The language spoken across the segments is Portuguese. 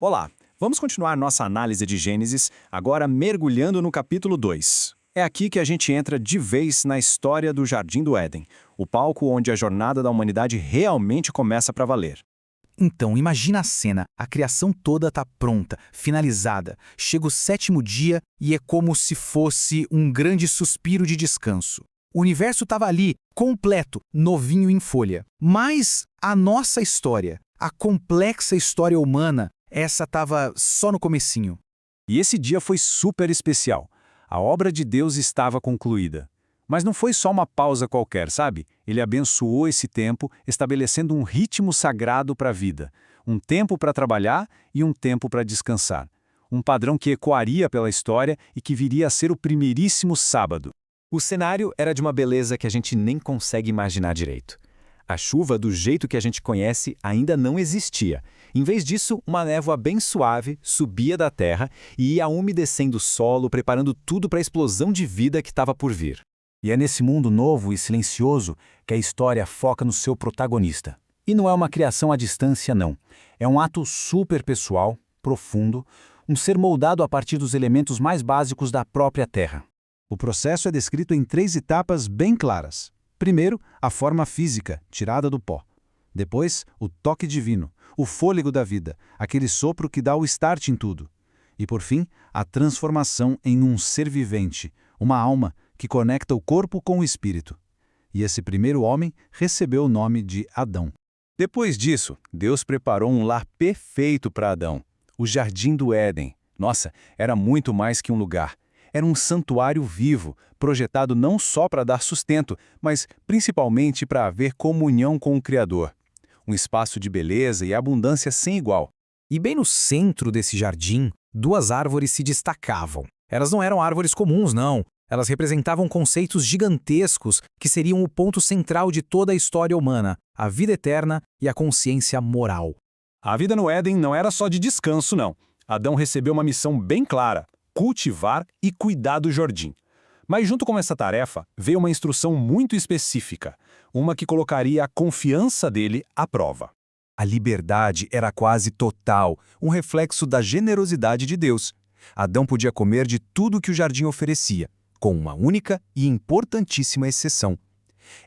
Olá, vamos continuar nossa análise de Gênesis, agora mergulhando no capítulo 2. É aqui que a gente entra de vez na história do Jardim do Éden, o palco onde a jornada da humanidade realmente começa para valer. Então, imagina a cena, a criação toda está pronta, finalizada. Chega o sétimo dia e é como se fosse um grande suspiro de descanso. O universo estava ali, completo, novinho em folha. Mas a nossa história, a complexa história humana, essa estava só no comecinho. E esse dia foi super especial. A obra de Deus estava concluída. Mas não foi só uma pausa qualquer, sabe? Ele abençoou esse tempo, estabelecendo um ritmo sagrado para a vida. Um tempo para trabalhar e um tempo para descansar. Um padrão que ecoaria pela história e que viria a ser o primeiríssimo sábado. O cenário era de uma beleza que a gente nem consegue imaginar direito. A chuva, do jeito que a gente conhece, ainda não existia. Em vez disso, uma névoa bem suave subia da terra e ia umedecendo o solo, preparando tudo para a explosão de vida que estava por vir. E é nesse mundo novo e silencioso que a história foca no seu protagonista. E não é uma criação à distância, não. É um ato super pessoal, profundo, um ser moldado a partir dos elementos mais básicos da própria Terra. O processo é descrito em 3 etapas bem claras. Primeiro, a forma física, tirada do pó. Depois, o toque divino, o fôlego da vida, aquele sopro que dá o start em tudo. E por fim, a transformação em um ser vivente, uma alma que conecta o corpo com o espírito. E esse primeiro homem recebeu o nome de Adão. Depois disso, Deus preparou um lar perfeito para Adão, o Jardim do Éden. Nossa, era muito mais que um lugar. Era um santuário vivo, projetado não só para dar sustento, mas principalmente para haver comunhão com o Criador. Um espaço de beleza e abundância sem igual. E bem no centro desse jardim, 2 árvores se destacavam. Elas não eram árvores comuns, não. Elas representavam conceitos gigantescos que seriam o ponto central de toda a história humana, a vida eterna e a consciência moral. A vida no Éden não era só de descanso, não. Adão recebeu uma missão bem clara: cultivar e cuidar do jardim. Mas junto com essa tarefa, veio uma instrução muito específica, uma que colocaria a confiança dele à prova. A liberdade era quase total, um reflexo da generosidade de Deus. Adão podia comer de tudo que o jardim oferecia, com uma única e importantíssima exceção.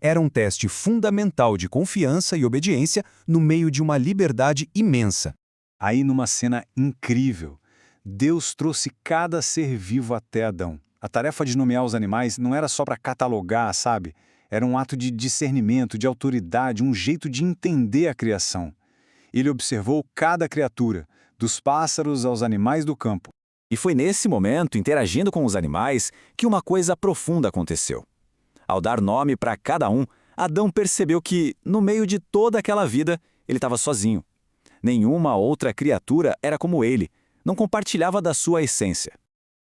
Era um teste fundamental de confiança e obediência no meio de uma liberdade imensa. Aí, numa cena incrível, Deus trouxe cada ser vivo até Adão. A tarefa de nomear os animais não era só para catalogar, sabe? Era um ato de discernimento, de autoridade, um jeito de entender a criação. Ele observou cada criatura, dos pássaros aos animais do campo. E foi nesse momento, interagindo com os animais, que uma coisa profunda aconteceu. Ao dar nome para cada um, Adão percebeu que, no meio de toda aquela vida, ele estava sozinho. Nenhuma outra criatura era como ele, não compartilhava da sua essência.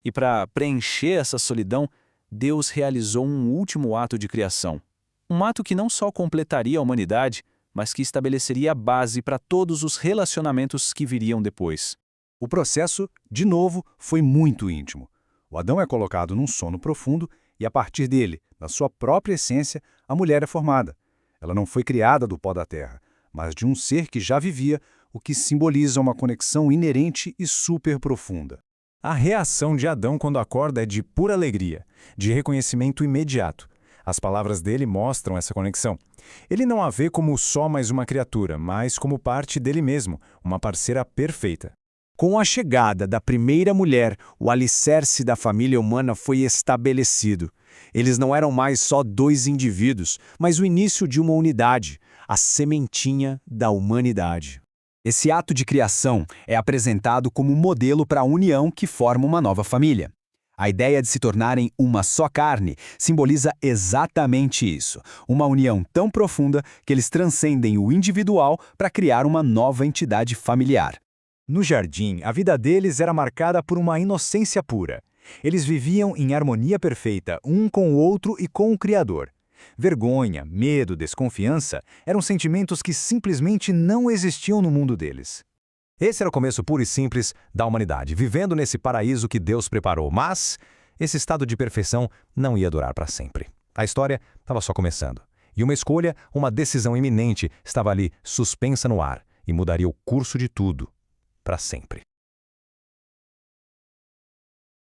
E para preencher essa solidão, Deus realizou um último ato de criação. Um ato que não só completaria a humanidade, mas que estabeleceria a base para todos os relacionamentos que viriam depois. O processo, de novo, foi muito íntimo. O Adão é colocado num sono profundo e, a partir dele, na sua própria essência, a mulher é formada. Ela não foi criada do pó da terra, mas de um ser que já vivia, o que simboliza uma conexão inerente e super profunda. A reação de Adão quando acorda é de pura alegria, de reconhecimento imediato. As palavras dele mostram essa conexão. Ele não a vê como só mais uma criatura, mas como parte dele mesmo, uma parceira perfeita. Com a chegada da primeira mulher, o alicerce da família humana foi estabelecido. Eles não eram mais só 2 indivíduos, mas o início de uma unidade, a sementinha da humanidade. Esse ato de criação é apresentado como um modelo para a união que forma uma nova família. A ideia de se tornarem uma só carne simboliza exatamente isso, uma união tão profunda que eles transcendem o individual para criar uma nova entidade familiar. No jardim, a vida deles era marcada por uma inocência pura. Eles viviam em harmonia perfeita, um com o outro e com o Criador. Vergonha, medo, desconfiança eram sentimentos que simplesmente não existiam no mundo deles. Esse era o começo puro e simples da humanidade, vivendo nesse paraíso que Deus preparou. Mas esse estado de perfeição não ia durar para sempre. A história estava só começando. E uma escolha, uma decisão iminente, estava ali suspensa no ar e mudaria o curso de tudo. para sempre.